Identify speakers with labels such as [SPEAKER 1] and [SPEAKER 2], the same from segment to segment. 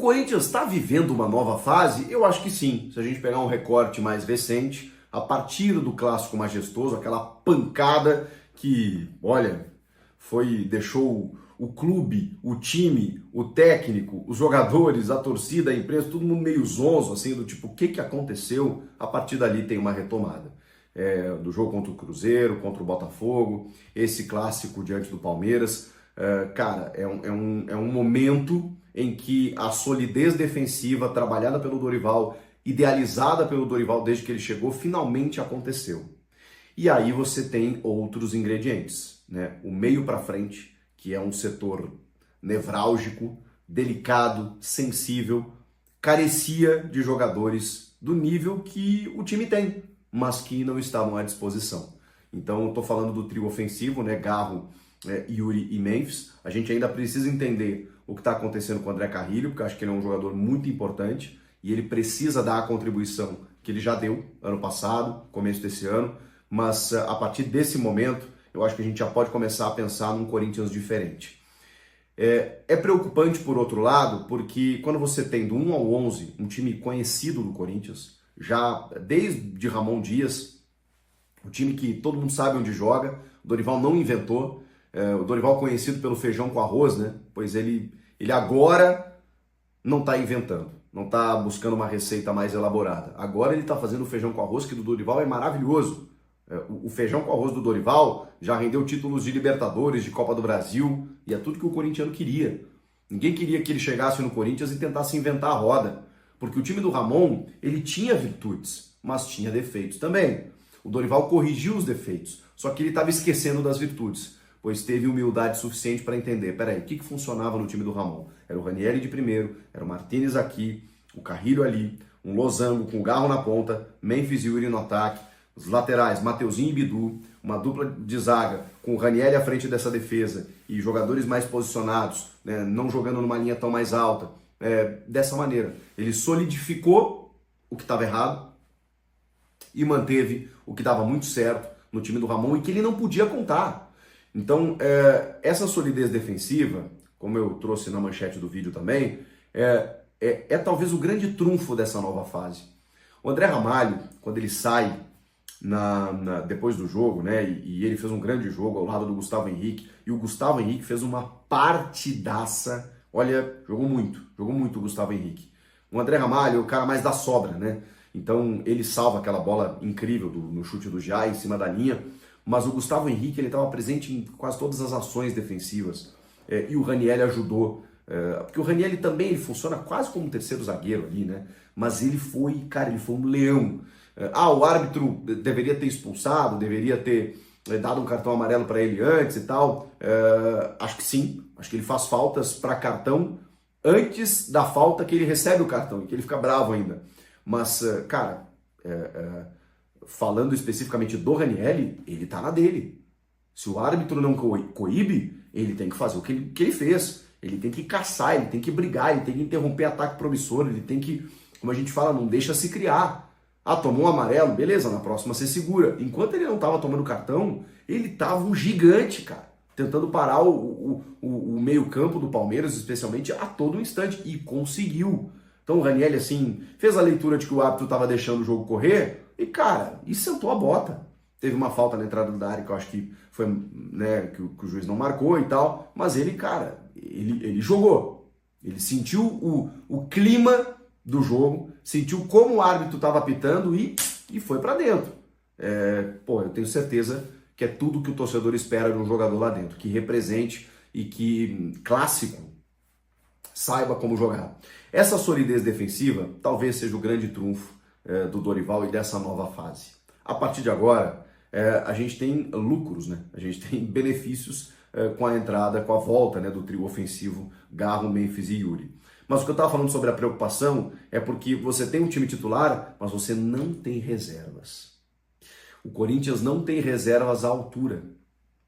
[SPEAKER 1] Corinthians está vivendo uma nova fase? Eu acho que sim. Se a gente pegar um recorte mais recente, a partir do Clássico Majestoso, aquela pancada que, olha, deixou o clube, o time, o técnico, os jogadores, a torcida, a imprensa, todo mundo meio zonzo, assim, do tipo, o que aconteceu? A partir dali tem uma retomada. Do jogo contra o Cruzeiro, contra o Botafogo, esse clássico diante do Palmeiras. Cara, é um momento em que a solidez defensiva trabalhada pelo Dorival, idealizada pelo Dorival desde que ele chegou, finalmente aconteceu. E aí você tem outros ingredientes, né? O meio para frente, que é um setor nevrálgico, delicado, sensível, carecia de jogadores do nível que o time tem, mas que não estavam à disposição. Então, estou falando do trio ofensivo, né? Garro, Yuri e Memphis. A gente ainda precisa entender o que está acontecendo com o André Carrilho, porque eu acho que ele é um jogador muito importante e ele precisa dar a contribuição que ele já deu ano passado, começo desse ano, mas a partir desse momento, eu acho que a gente já pode começar a pensar num Corinthians diferente. É preocupante, por outro lado, porque quando você tem do 1 ao 11 um time conhecido do Corinthians, já desde Ramon Dias, um time que todo mundo sabe onde joga, o Dorival não inventou, o Dorival conhecido pelo feijão com arroz, né? Pois ele agora não está inventando, não está buscando uma receita mais elaborada. Agora ele está fazendo o feijão com arroz, que do Dorival é maravilhoso. O feijão com arroz do Dorival já rendeu títulos de Libertadores, de Copa do Brasil, e é tudo que o corintiano queria. Ninguém queria que ele chegasse no Corinthians e tentasse inventar a roda, porque o time do Ramon, ele tinha virtudes, mas tinha defeitos também. O Dorival corrigiu os defeitos, só que ele estava esquecendo das virtudes, pois teve humildade suficiente para entender, peraí, o que funcionava no time do Ramon? Era o Ranieri de primeiro, era o Martínez aqui, o Carrilho ali, um losango com o Garro na ponta, Memphis e Yuri no ataque, os laterais, Mateuzinho e Bidu, uma dupla de zaga com o Ranieri à frente dessa defesa e jogadores mais posicionados, né, não jogando numa linha tão mais alta. Dessa maneira, ele solidificou o que estava errado e manteve o que dava muito certo no time do Ramon e que ele não podia contar. Então, essa solidez defensiva, como eu trouxe na manchete do vídeo também, é talvez o grande trunfo dessa nova fase. O André Ramalho, quando ele sai depois do jogo, né, e ele fez um grande jogo ao lado do Gustavo Henrique, e o Gustavo Henrique fez uma partidaça, olha, jogou muito o Gustavo Henrique. O André Ramalho é o cara mais da sobra, né, então ele salva aquela bola incrível no chute do Jai em cima da linha, mas o Gustavo Henrique ele estava presente em quase todas as ações defensivas, e o Ranieri ajudou, porque o Ranieri também ele funciona quase como um terceiro zagueiro ali, né, mas ele foi um leão. O árbitro deveria ter expulsado, deveria ter dado um cartão amarelo para ele antes e tal. Acho que sim, acho que ele faz faltas para cartão antes da falta que ele recebe o cartão, e que ele fica bravo ainda. Mas, cara, falando especificamente do Ranieri, ele tá na dele. Se o árbitro não coíbe, ele tem que fazer o que ele fez. Ele tem que caçar, ele tem que brigar, ele tem que interromper ataque promissor, ele tem que, como a gente fala, não deixa se criar. Tomou um amarelo, beleza, na próxima você segura. Enquanto ele não estava tomando cartão, ele estava um gigante, cara, tentando parar o meio-campo do Palmeiras, especialmente, a todo instante, e conseguiu. Então o Ranieri, assim, fez a leitura de que o árbitro estava deixando o jogo correr e, cara, e sentou a bota. Teve uma falta na entrada da área que eu acho que foi, né, que o juiz não marcou e tal, mas ele, cara, ele jogou. Ele sentiu o clima do jogo, sentiu como o árbitro estava apitando e foi para dentro. Eu tenho certeza que é tudo que o torcedor espera de um jogador lá dentro, que represente e que, clássico, saiba como jogar. Essa solidez defensiva talvez seja o grande trunfo do Dorival e dessa nova fase. A partir de agora, a gente tem lucros, né? A gente tem benefícios com a entrada, com a volta, né, do trio ofensivo Garro, Memphis e Yuri. Mas o que eu estava falando sobre a preocupação é porque você tem um time titular, mas você não tem reservas. O Corinthians não tem reservas à altura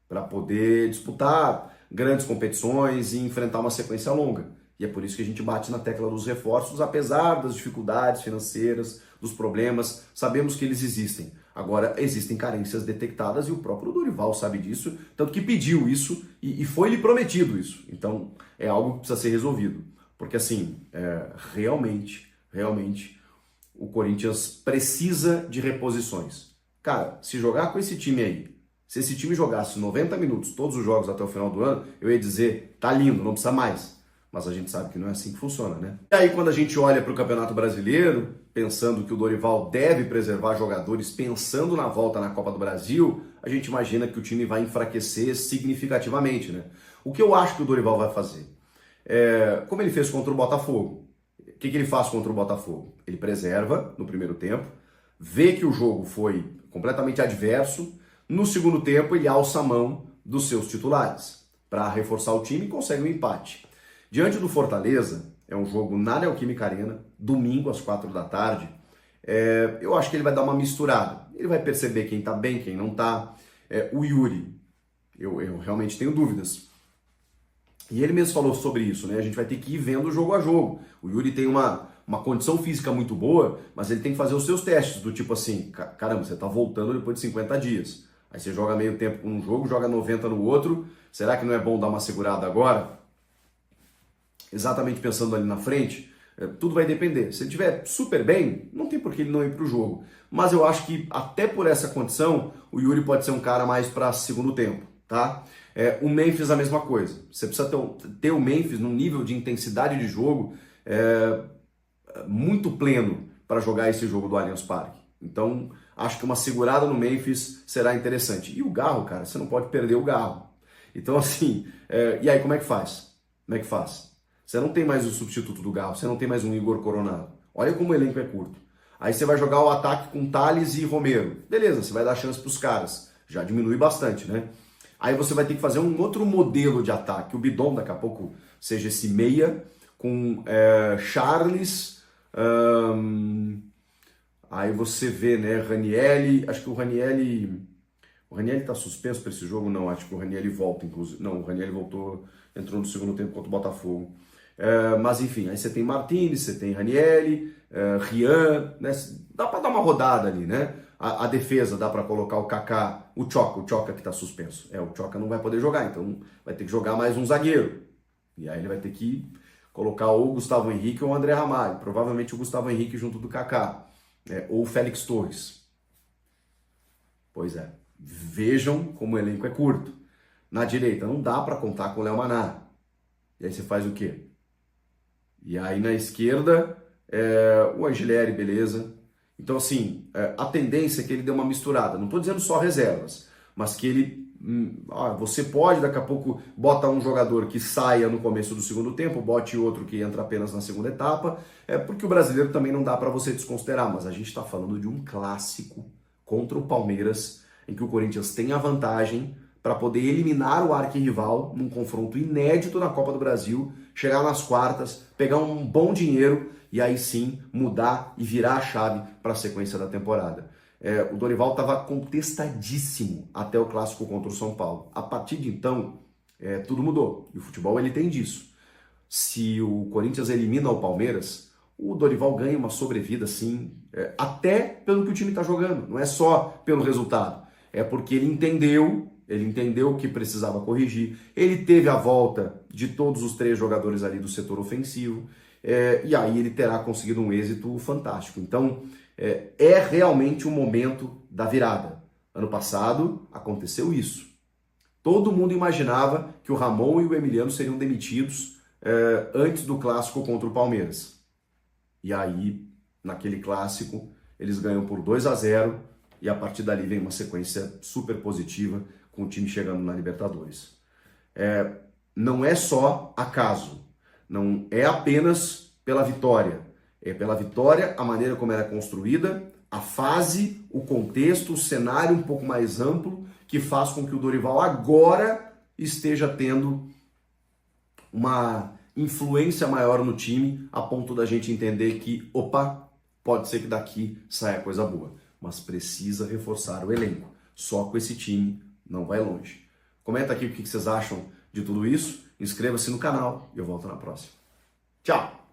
[SPEAKER 1] para poder disputar grandes competições e enfrentar uma sequência longa. E é por isso que a gente bate na tecla dos reforços, apesar das dificuldades financeiras, dos problemas, sabemos que eles existem. Agora, existem carências detectadas e o próprio Dorival sabe disso, tanto que pediu isso e foi-lhe prometido isso. Então, é algo que precisa ser resolvido. Porque assim, realmente, o Corinthians precisa de reposições. Cara, se jogar com esse time aí, se esse time jogasse 90 minutos todos os jogos até o final do ano, eu ia dizer, tá lindo, não precisa mais. Mas a gente sabe que não é assim que funciona, né? E aí quando a gente olha para o Campeonato Brasileiro, pensando que o Dorival deve preservar jogadores, pensando na volta na Copa do Brasil, a gente imagina que o time vai enfraquecer significativamente, né? O que eu acho que o Dorival vai fazer? Como ele fez contra o Botafogo. O que ele faz contra o Botafogo? Ele preserva no primeiro tempo, vê que o jogo foi completamente adverso, no segundo tempo ele alça a mão dos seus titulares para reforçar o time e consegue um empate. Diante do Fortaleza, é um jogo na Neoquímica Arena, domingo às 4 da tarde, eu acho que ele vai dar uma misturada. Ele vai perceber quem tá bem, quem não tá. O Yuri, eu realmente tenho dúvidas. E ele mesmo falou sobre isso, né? A gente vai ter que ir vendo jogo a jogo. O Yuri tem uma condição física muito boa, mas ele tem que fazer os seus testes, do tipo assim, caramba, você tá voltando depois de 50 dias. Aí você joga meio tempo num jogo, joga 90 no outro. Será que não é bom dar uma segurada agora? Exatamente pensando ali na frente, tudo vai depender. Se ele estiver super bem, não tem por que ele não ir para o jogo. Mas eu acho que até por essa condição, o Yuri pode ser um cara mais para segundo tempo, tá? O Memphis a mesma coisa. Você precisa ter o Memphis num nível de intensidade de jogo muito pleno para jogar esse jogo do Allianz Parque. Então, acho que uma segurada no Memphis será interessante. E o Garro, cara, você não pode perder o Garro. Então, assim, e aí como é que faz? Como é que faz? Você não tem mais o substituto do Garro, você não tem mais um Igor Coronado. Olha como o elenco é curto. Aí você vai jogar o ataque com Thales e Romero. Beleza, você vai dar chance para os caras. Já diminui bastante, né? Aí você vai ter que fazer um outro modelo de ataque. O Bidon, daqui a pouco, seja esse meia, com Charles. Aí você vê, né, Ranieri. Acho que o Ranieri tá suspenso para esse jogo? Não, acho que o Ranieri volta, inclusive. Não, o Ranieri voltou, entrou no segundo tempo contra o Botafogo. Mas enfim, aí você tem Martins, você tem Ranieri, Rian, né? Dá para dar uma rodada ali, né? A defesa dá para colocar o Kaká, o Choca que está suspenso. O Choca não vai poder jogar, então vai ter que jogar mais um zagueiro. E aí ele vai ter que colocar ou o Gustavo Henrique ou o André Ramalho. Provavelmente o Gustavo Henrique junto do Kaká. Ou o Félix Torres. Pois é. Vejam como o elenco é curto. Na direita não dá para contar com o Léo Maná. E aí você faz o quê? E aí na esquerda, o Angileri, beleza. Então assim, a tendência é que ele dê uma misturada. Não estou dizendo só reservas, mas que ele... você pode, daqui a pouco, bota um jogador que saia no começo do segundo tempo, bote outro que entra apenas na segunda etapa, porque o brasileiro também não dá para você desconsiderar, mas a gente está falando de um clássico contra o Palmeiras, em que o Corinthians tem a vantagem para poder eliminar o arquirrival num confronto inédito na Copa do Brasil, chegar nas quartas, pegar um bom dinheiro e aí sim mudar e virar a chave para a sequência da temporada. O Dorival estava contestadíssimo até o clássico contra o São Paulo. A partir de então, tudo mudou. E o futebol ele tem disso. Se o Corinthians elimina o Palmeiras, o Dorival ganha uma sobrevida, sim, até pelo que o time está jogando. Não é só pelo resultado. É porque ele entendeu que precisava corrigir. Ele teve a volta de todos os 3 jogadores ali do setor ofensivo. E aí ele terá conseguido um êxito fantástico. Então, é realmente o momento da virada. Ano passado aconteceu isso. Todo mundo imaginava que o Ramon e o Emiliano seriam demitidos antes do clássico contra o Palmeiras. E aí, naquele clássico, eles ganham por 2-0 e a partir dali vem uma sequência super positiva com o time chegando na Libertadores. Não é só acaso, não é apenas pela vitória. É pela vitória, a maneira como ela é construída, a fase, o contexto, o cenário um pouco mais amplo, que faz com que o Dorival agora esteja tendo uma influência maior no time, a ponto da gente entender que, opa, pode ser que daqui saia coisa boa, mas precisa reforçar o elenco. Só com esse time não vai longe. Comenta aqui o que vocês acham de tudo isso, inscreva-se no canal e eu volto na próxima. Tchau!